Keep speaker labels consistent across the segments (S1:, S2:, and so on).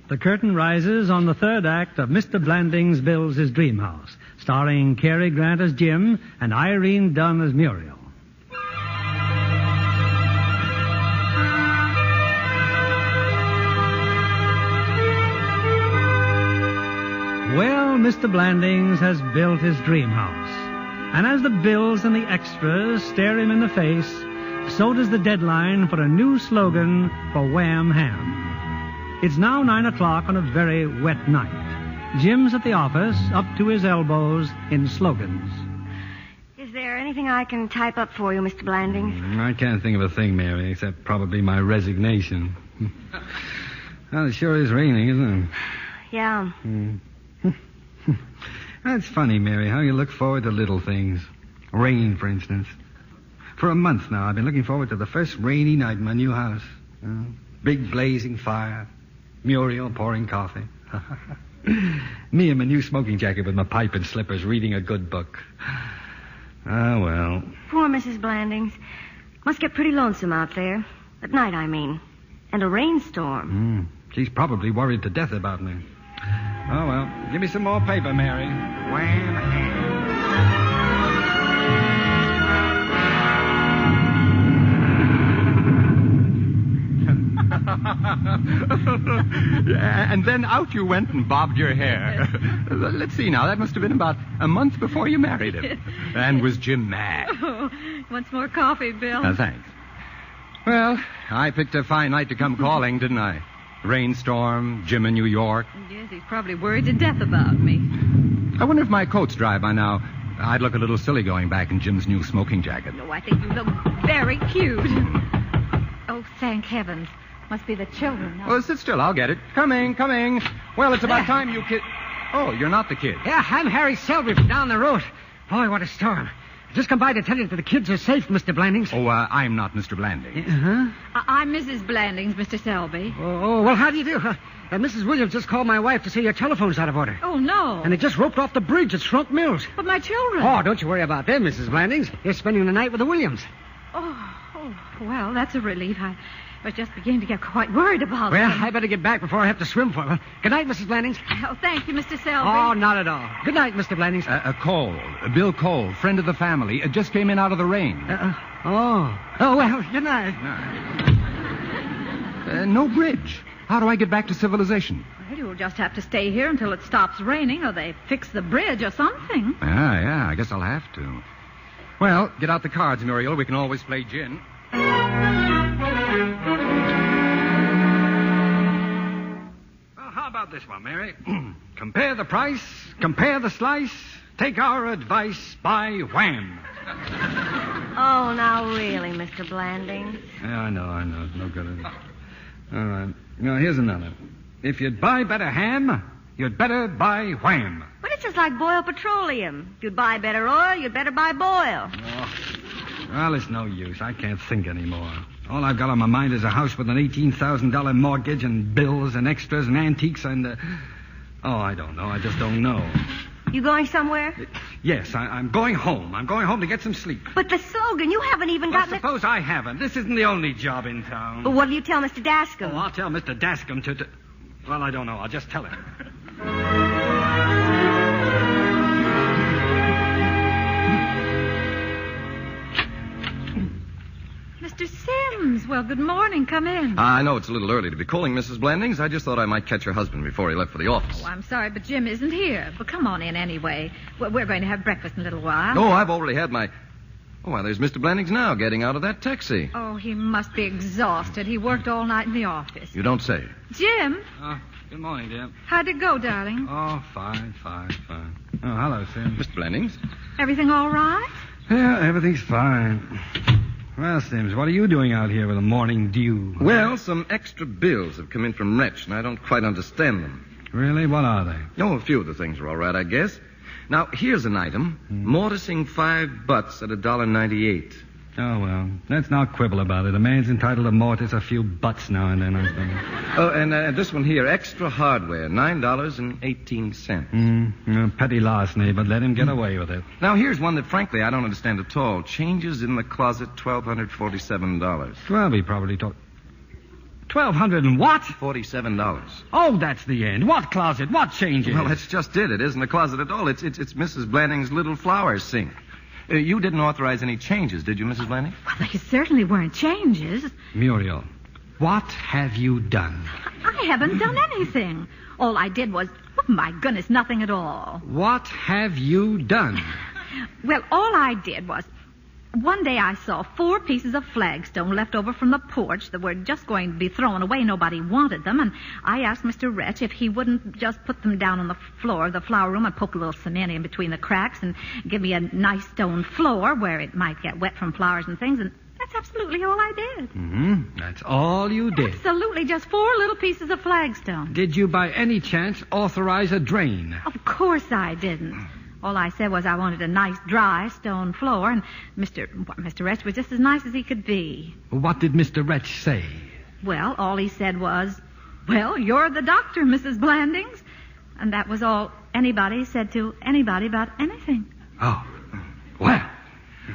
S1: The curtain rises on the third act of Mr. Blandings Builds His Dream House, starring Cary Grant as Jim and Irene Dunne as Muriel. Well, Mr. Blandings has built his dream house. And as the bills and the extras stare him in the face, so does the deadline for a new slogan for Wham Ham. It's now 9 o'clock on a very wet night. Jim's at the office, up to his elbows in slogans.
S2: Is there anything I can type up for you, Mr. Blandings?
S3: I can't think of a thing, Mary, except probably my resignation. Well, it sure is raining, isn't it?
S2: Yeah.
S3: That's funny, Mary, how you look forward to little things. Rain, for instance. For a month now, I've been looking forward to the first rainy night in my new house. Big blazing fire. Muriel pouring coffee. Me in my new smoking jacket with my pipe and slippers reading a good book. Ah, well.
S2: Poor Mrs. Blandings. Must get pretty lonesome out there. At night, I mean. And a rainstorm.
S3: She's probably worried to death about me. Oh, well. Give me some more paper, Mary. Wham ham.
S4: And then out you went and bobbed your hair. Let's see now. That must have been about a month before you married him. And was Jim mad?
S5: Oh, wants more coffee, Bill?
S4: Thanks. Well, I picked a fine night to come calling, didn't I? Rainstorm, Jim in New York.
S5: Yes, he's probably worried to death about me.
S4: I wonder if my coat's dry by now. I'd look a little silly going back in Jim's new smoking jacket.
S5: No, I think you look very cute. Oh, thank heavens. Must be the children.
S4: Well, sit still. I'll get it. Coming. Well, it's about time you kid... Oh, you're not the kid.
S6: Yeah, I'm Harry Selby from down the road. Boy, what a storm. Just come by to tell you that the kids are safe, Mr. Blandings.
S4: Oh, I'm not Mr. Blandings.
S5: I'm Mrs. Blandings, Mr. Selby.
S6: Oh, well, how do you do? Mrs. Williams just called my wife to say your telephone's out of order.
S5: Oh, no.
S6: And it just roped off the bridge at Shrunk Mills.
S5: But my children.
S6: Oh, don't you worry about them, Mrs. Blandings. They're spending the night with the Williams.
S5: Oh, well, that's a relief. I was just beginning to get quite worried about
S6: Well,
S5: them.
S6: I better get back before I have to swim for them. Good night, Mrs. Blandings.
S5: Oh, thank you, Mr. Selby.
S6: Oh, not at all. Good night, Mr. Blandings.
S4: Cole, Bill Cole, friend of the family, just came in out of the rain.
S6: Oh, well, good night.
S4: No bridge. How do I get back to civilization?
S5: Well, you'll just have to stay here until it stops raining or they fix the bridge or something.
S4: Yeah, I guess I'll have to. Well, get out the cards, Muriel. We can always play gin.
S3: Well, how about this one, Mary? Compare the price, compare the slice, take our advice by Wham.
S2: Oh, now really, Mr. Blandings.
S3: Yeah, I know. It's no good. All right. Now, here's another. If you'd buy better ham, you'd better buy Wham.
S2: But it's just like Boyle Petroleum. If you'd buy better oil, you'd better buy Boyle.
S3: Oh. Well, it's no use. I can't think anymore. All I've got on my mind is a house with an $18,000 mortgage and bills and extras and antiques and... I don't know. I just don't know.
S2: You going somewhere?
S3: Yes, I'm going home. I'm going home to get some sleep.
S2: But the slogan, you haven't even
S3: Well,
S2: gotten
S3: suppose I haven't. This isn't the only job in town.
S2: But what'll you tell Mr. Dascom?
S3: Oh, I'll tell Mr. Dascom to... Well, I don't know. I'll just tell him.
S5: Mr. Sims, well, good morning. Come in.
S7: I know it's a little early to be calling, Mrs. Blandings. I just thought I might catch your husband before he left for the office.
S5: Oh, I'm sorry, but Jim isn't here. But come on in anyway. We're going to have breakfast in a little while.
S7: Oh, I've already had my... Oh, why, there's Mr. Blandings now getting out of that taxi.
S5: Oh, he must be exhausted. He worked all night in the office.
S7: You don't say.
S5: Jim,
S3: Good morning, dear.
S5: how'd it go, darling?
S3: Oh, fine. Oh, hello, Sim.
S7: Mr. Blandings?
S5: Everything all right?
S3: Yeah, everything's fine. Well, Sims, what are you doing out here with a morning dew?
S7: Well, some extra bills have come in from Wretch, and I don't quite understand them.
S3: Really? What are they?
S7: Oh, a few of the things are all right, I guess. Now, here's an item. Mortising 5 butts at $1.98.
S3: Oh, well, let's not quibble about it. A man's entitled to mortise a few butts now and then, I suppose.
S7: Oh, and this one here, extra hardware, $9.18.
S3: Petty larceny, but let him get away with it.
S7: Now, here's one that, frankly, I don't understand at all. Changes in the closet, $1,247.
S3: Well, we probably talked... $1,200 and what?
S7: $47.
S3: Oh, that's the end. What closet? What changes?
S7: Well, that's just it. It isn't a closet at all. It's Mrs. Blandings' little flower sink. You didn't authorize any changes, did you, Mrs. Blandings?
S5: Well, they certainly weren't changes.
S3: Muriel, what have you done?
S5: I haven't done anything. All I did was, oh, my goodness, nothing at all.
S3: What have you done?
S5: Well, all I did was, one day I saw 4 pieces of flagstone left over from the porch that were just going to be thrown away. Nobody wanted them, and I asked Mr. Wretch if he wouldn't just put them down on the floor of the flower room and poke a little cement in between the cracks and give me a nice stone floor where it might get wet from flowers and things, and that's absolutely all I did.
S3: Mm-hmm. That's all you did.
S5: Absolutely, just 4 little pieces of flagstone.
S3: Did you by any chance authorize a drain?
S5: Of course I didn't. All I said was I wanted a nice, dry stone floor, and Mr. Wretch was just as nice as he could be.
S3: What did Mr. Wretch say?
S5: Well, all he said was, well, you're the doctor, Mrs. Blandings. And that was all anybody said to anybody about anything.
S3: Oh, well.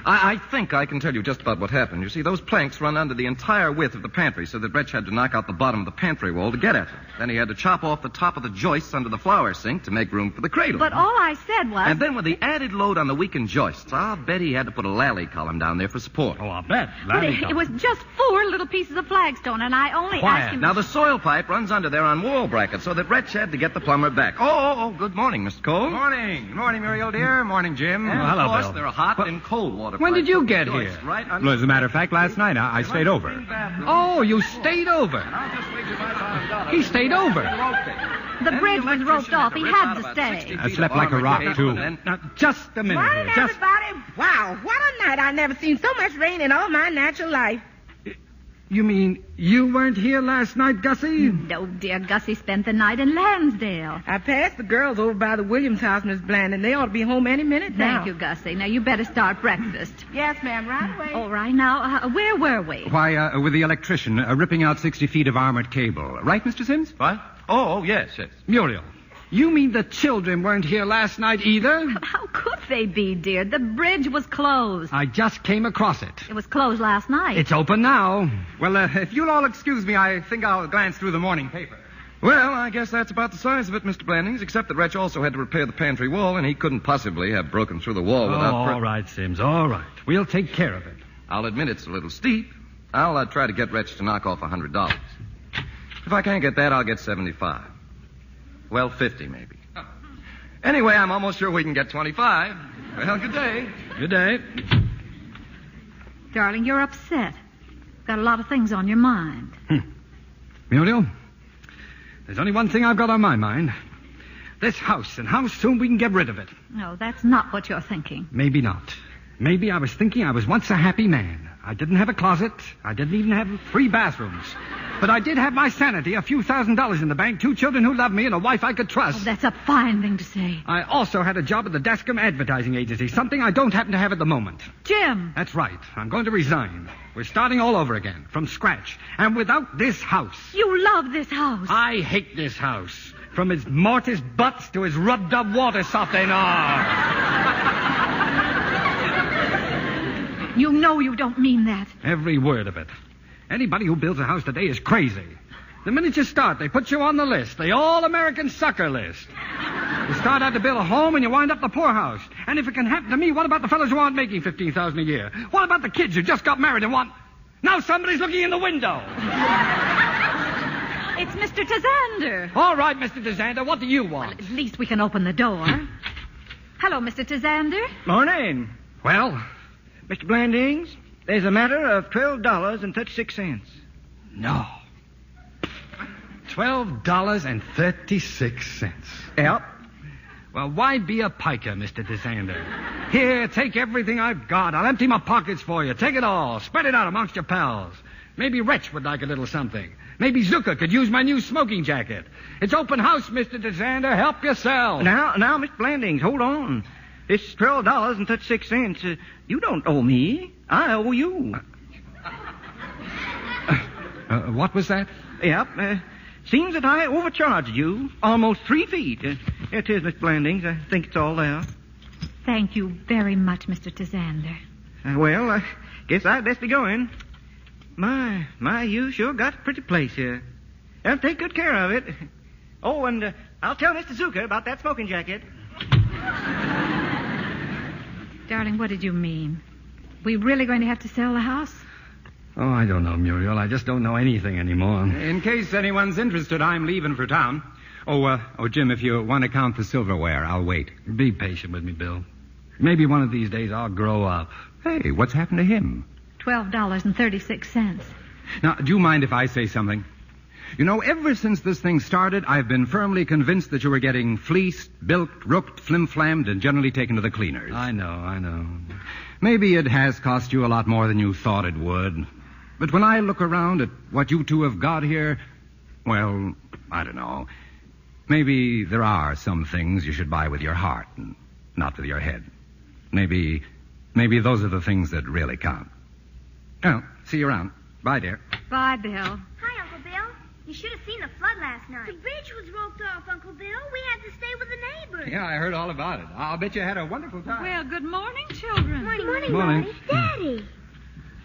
S7: I think I can tell you just about what happened. You see, those planks run under the entire width of the pantry, so that Wretch had to knock out the bottom of the pantry wall to get at them. Then he had to chop off the top of the joists under the flower sink to make room for the cradle.
S5: But all I said was...
S7: And then with the added load on the weakened joists, I'll bet he had to put a lally column down there for support.
S3: Oh, I'll bet.
S5: But it was just 4 little pieces of flagstone, and I only asked him...
S7: Now, the soil pipe runs under there on wall brackets, so that Wretch had to get the plumber back. Oh, good morning, Mr. Cole.
S4: Morning. Morning, Muriel, dear. Morning, Jim.
S7: And
S3: hello,
S7: of course,
S3: Bill.
S7: there are hot and cold water
S3: When
S7: pipes
S3: did you
S7: from the
S3: get
S7: joists
S3: here?
S7: right under
S4: Well, as a matter of fact, last night I stayed over.
S3: Oh, you stayed over. He stayed over.
S5: The bridge was roped off. He had to stay.
S4: I slept like a rock, too.
S3: Now, just a minute.
S8: Morning,
S3: here. Just...
S8: everybody. Wow, what a night. I've never seen so much rain in all my natural life.
S3: You mean you weren't here last night, Gussie?
S5: No, dear, Gussie spent the night in Lansdale.
S8: I passed the girls over by the Williams house, Miss Blanding. They ought to be home any minute now.
S5: Thank you, Gussie. Now, you better start breakfast.
S8: Yes, ma'am, right away.
S5: All right, now, where were we?
S4: Why, with the electrician ripping out 60 feet of armored cable. Right, Mr. Sims?
S7: What? Oh, yes.
S3: Muriel, you mean the children weren't here last night either?
S5: How could they be, dear? The bridge was closed.
S3: I just came across it.
S5: It was closed last night.
S3: It's open now.
S4: Well, if you'll all excuse me, I think I'll glance through the morning paper.
S7: Well, I guess that's about the size of it, Mr. Blandings, except that Wretch also had to repair the pantry wall, and he couldn't possibly have broken through the wall without...
S3: all right, Sims, all right. We'll take care of it.
S7: I'll admit it's a little steep. I'll try to get Wretch to knock off $100. If I can't get that, I'll get $75. Well, 50 maybe. Anyway, I'm almost sure we can get 25. Well, good day.
S3: Good day.
S5: Darling, you're upset. Got a lot of things on your mind.
S3: Muriel, there's only one thing I've got on my mind. This house, and how soon we can get rid of it.
S5: No, that's not what you're thinking.
S3: Maybe not. Maybe I was thinking I was once a happy man. I didn't have a closet. I didn't even have 3 bathrooms. But I did have my sanity, a few $1,000s in the bank, 2 children who loved me, and a wife I could trust.
S5: Oh, that's a fine thing to say.
S3: I also had a job at the Dascom Advertising Agency, something I don't happen to have at the moment.
S5: Jim!
S3: That's right. I'm going to resign. We're starting all over again, from scratch, and without this house.
S5: You love this house.
S3: I hate this house. From its mortise butts to its rubbed-up water softener.
S5: You know you don't mean that.
S3: Every word of it. Anybody who builds a house today is crazy. The minute you start, they put you on the list, the all-American sucker list. You start out to build a home and you wind up the poorhouse. And if it can happen to me, what about the fellows who aren't making $15,000 a year? What about the kids who just got married and want... Now somebody's looking in the window.
S5: It's Mr. Tazander.
S3: All right, Mr. Tazander, what do you want?
S5: Well, at least we can open the door. Hello, Mr. Tazander.
S6: Morning.
S3: Well?
S6: Mr. Blandings, there's a matter of $12.36.
S3: No. $12.36.
S6: Yep.
S3: Well, why be a piker, Mr. Tazander? Here, take everything I've got. I'll empty my pockets for you. Take it all. Spread it out amongst your pals. Maybe Wretch would like a little something. Maybe Zucker could use my new smoking jacket. It's open house, Mr. Tazander. Help yourself.
S6: Now, Mr. Blandings, hold on. It's $12.36. You don't owe me. I owe you.
S3: What was that?
S6: Yep. Seems that I overcharged you almost 3 feet. Here it is, Miss Blandings. I think it's all there.
S5: Thank you very much, Mr. Tazander.
S6: Well, I guess I'd best be going. My, you sure got a pretty place here. They'll take good care of it. Oh, and I'll tell Mr. Zucker about that smoking jacket.
S5: Darling, what did you mean? We really going to have to sell the house?
S3: Oh, I don't know, Muriel. I just don't know anything anymore.
S4: In case anyone's interested, I'm leaving for town. Oh, Jim, if you want to count the silverware, I'll wait.
S3: Be patient with me, Bill. Maybe one of these days I'll grow up.
S4: Hey, what's happened to him?
S5: $12.36.
S4: Now, do you mind if I say something? You know, ever since this thing started, I've been firmly convinced that you were getting fleeced, bilked, rooked, flim-flammed, and generally taken to the cleaners.
S3: I know.
S4: Maybe it has cost you a lot more than you thought it would. But when I look around at what you two have got here, well, I don't know. Maybe there are some things you should buy with your heart and not with your head. Maybe those are the things that really count. Well, see you around. Bye, dear.
S5: Bye, Bill.
S9: Hi, Uncle Bill. You should have seen the flood last night. The bridge was roped off, Uncle Bill. We had to stay with the neighbors.
S4: Yeah, I heard all about it. I'll bet you had a wonderful time.
S5: Well, good morning, children.
S9: Morning,
S3: Morning.
S9: Daddy.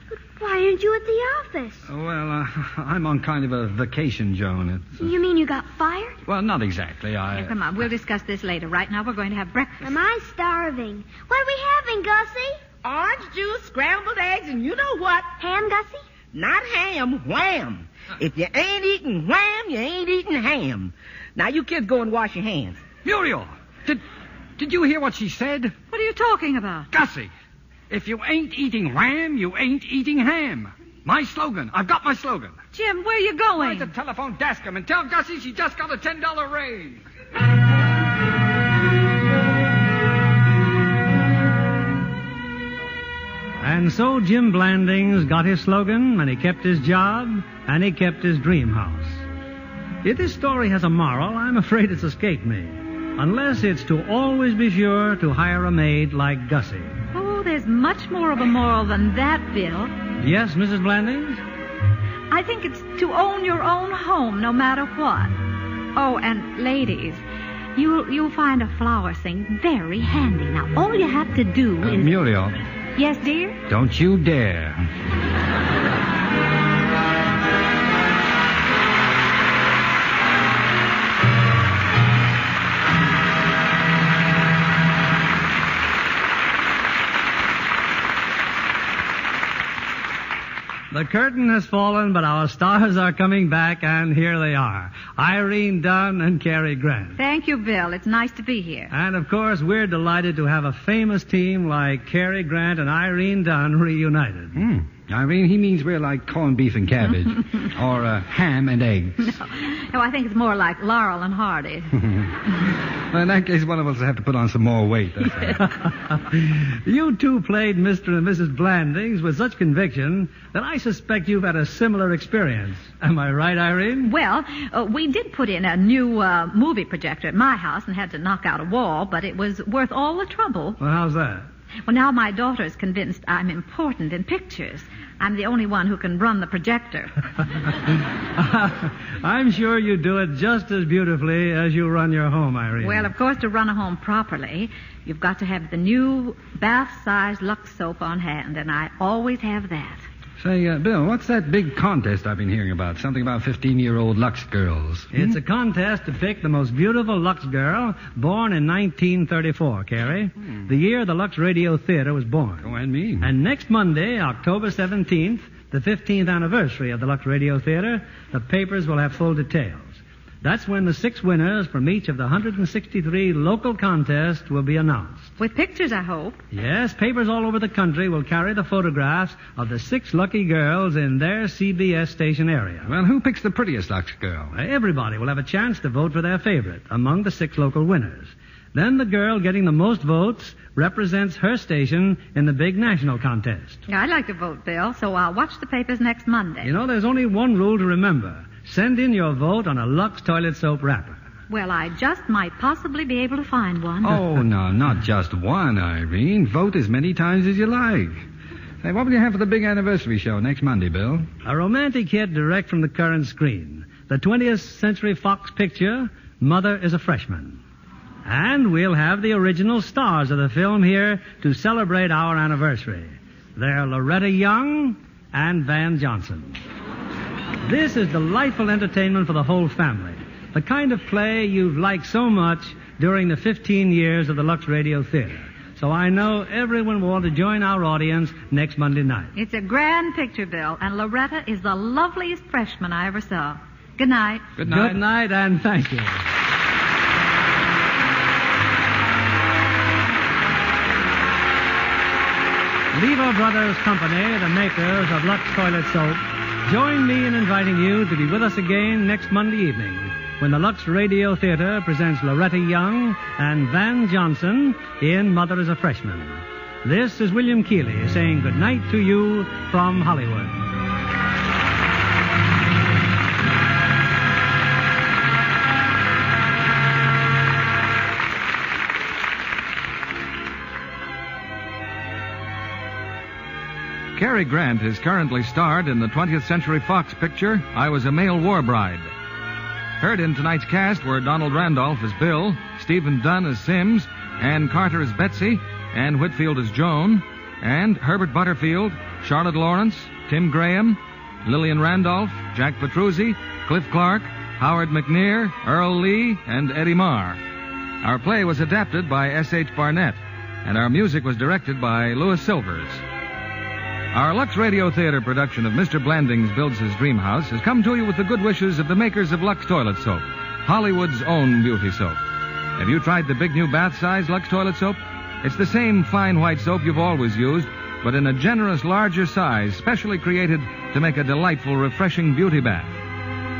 S9: But why aren't you at the office?
S3: Well, I'm on kind of a vacation, Joan.
S9: You mean you got fired?
S3: Well, not exactly.
S5: Now, come on, we'll discuss this later. Right now, we're going to have breakfast.
S9: Am I starving? What are we having, Gussie?
S8: Orange juice, scrambled eggs, and you know what?
S9: Ham, Gussie?
S8: Not ham, wham. If you ain't eating wham, you ain't eating ham. Now, you kids go and wash your hands.
S3: Muriel, did you hear what she said?
S5: What are you talking about?
S3: Gussie, if you ain't eating wham, you ain't eating ham. My slogan. I've got my slogan.
S5: Jim, where are you going?
S3: Write the telephone desk him and tell Gussie she just got a $10 raise.
S1: And so Jim Blandings got his slogan, and he kept his job, and he kept his dream house. If this story has a moral, I'm afraid it's escaped me. Unless it's to always be sure to hire a maid like Gussie.
S5: Oh, there's much more of a moral than that, Bill.
S1: Yes, Mrs. Blandings?
S5: I think it's to own your own home, no matter what. Oh, and ladies, you'll find a flower thing very handy. Now, all you have to do is...
S3: Muriel.
S5: Yes, dear?
S3: Don't you dare.
S1: The curtain has fallen, but our stars are coming back, and here they are. Irene Dunne and Cary Grant.
S5: Thank you, Bill. It's nice to be here.
S1: And, of course, we're delighted to have a famous team like Cary Grant and Irene Dunne reunited.
S3: Irene, he means we're like corned beef and cabbage. Or ham and eggs.
S5: No, I think it's more like Laurel and Hardy.
S3: Well, in that case, one of us will have to put on some more weight.
S1: You two played Mr. and Mrs. Blandings with such conviction that I suspect you've had a similar experience. Am I right, Irene?
S5: Well, we did put in a new movie projector at my house and had to knock out a wall, but it was worth all the trouble.
S1: Well, how's that?
S5: Well, now my daughter's convinced I'm important in pictures. I'm the only one who can run the projector.
S1: I'm sure you do it just as beautifully as you run your home, Irene.
S5: Well, of course, to run a home properly, you've got to have the new bath-size Lux soap on hand, and I always have that.
S3: Say, Bill, what's that big contest I've been hearing about? Something about 15-year-old Lux girls.
S1: It's a contest to pick the most beautiful Lux girl born in 1934, Cary. The year the Lux Radio Theater was born.
S3: Go and me.
S1: And next Monday, October 17th, the 15th anniversary of the Lux Radio Theater, the papers will have full details. That's when the 6 winners from each of the 163 local contests will be announced.
S5: With pictures, I hope.
S1: Yes, papers all over the country will carry the photographs of the 6 lucky girls in their CBS station area.
S3: Well, who picks the prettiest Lux girl?
S1: Everybody will have a chance to vote for their favorite among the 6 local winners. Then the girl getting the most votes represents her station in the big national contest.
S5: Yeah, I'd like to vote, Bill, so I'll watch the papers next Monday.
S1: You know, there's only one rule to remember. Send in your vote on a Lux toilet soap wrapper.
S5: Well, I just might possibly be able to find one.
S3: Oh, no, not just one, Irene. Vote as many times as you like. Say, what will you have for the big anniversary show next Monday, Bill?
S1: A romantic hit direct from the current screen. The 20th Century Fox picture, Mother is a Freshman. And we'll have the original stars of the film here to celebrate our anniversary. They're Loretta Young and Van Johnson. This is delightful entertainment for the whole family. The kind of play you've liked so much during the 15 years of the Lux Radio Theater. So I know everyone will want to join our audience next Monday night.
S5: It's a grand picture, Bill, and Loretta is the loveliest freshman I ever saw. Good night.
S3: Good night.
S1: Good night, and thank you. Lever Brothers Company, the makers of Lux Toilet Soap, join me in inviting you to be with us again next Monday evening when the Lux Radio Theater presents Loretta Young and Van Johnson in Mother is a Freshman. This is William Keeley saying good night to you from Hollywood.
S10: Cary Grant is currently starred in the 20th Century Fox picture, I Was a Male War Bride. Heard in tonight's cast were Donald Randolph as Bill, Stephen Dunne as Sims, Ann Carter as Betsy, Ann Whitfield as Joan, and Herbert Butterfield, Charlotte Lawrence, Tim Graham, Lillian Randolph, Jack Petruzzi, Cliff Clark, Howard McNear, Earl Lee, and Eddie Marr. Our play was adapted by S.H. Barnett, and our music was directed by Louis Silvers. Our Lux Radio Theater production of Mr. Blandings Builds His Dream House has come to you with the good wishes of the makers of Lux Toilet Soap, Hollywood's own beauty soap. Have you tried the big new bath-size Lux Toilet Soap? It's the same fine white soap you've always used, but in a generous, larger size, specially created to make a delightful, refreshing beauty bath.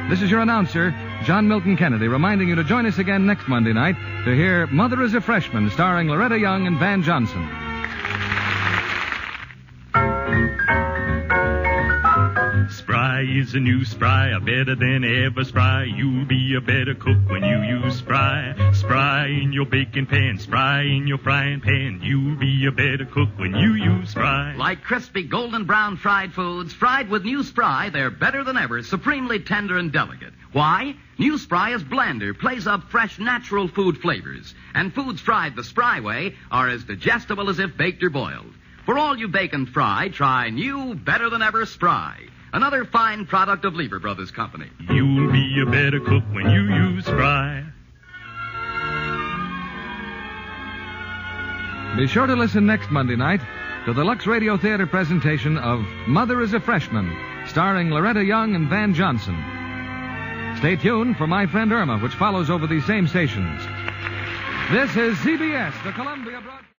S10: This is your announcer, John Milton Kennedy, reminding you to join us again next Monday night to hear Mother is a Freshman, starring Loretta Young and Van Johnson.
S11: Spry is a new Spry, a better than ever Spry. You'll be a better cook when you use Spry. Spry in your baking pan, Spry in your frying pan. You'll be a better cook when you use Spry.
S12: Like crispy golden brown fried foods, fried with new Spry, they're better than ever, supremely tender and delicate. Why? New Spry is blender, plays up fresh, natural food flavors. And foods fried the Spry way are as digestible as if baked or boiled. For all you bake and fry, try new, better than ever Spry. Another fine product of Lever Brothers Company.
S11: You'll be a better cook when you use Spry.
S10: Be sure to listen next Monday night to the Lux Radio Theater presentation of Mother is a Freshman, starring Loretta Young and Van Johnson. Stay tuned for My Friend Irma, which follows over these same stations. This is CBS, the Columbia Broadcasting.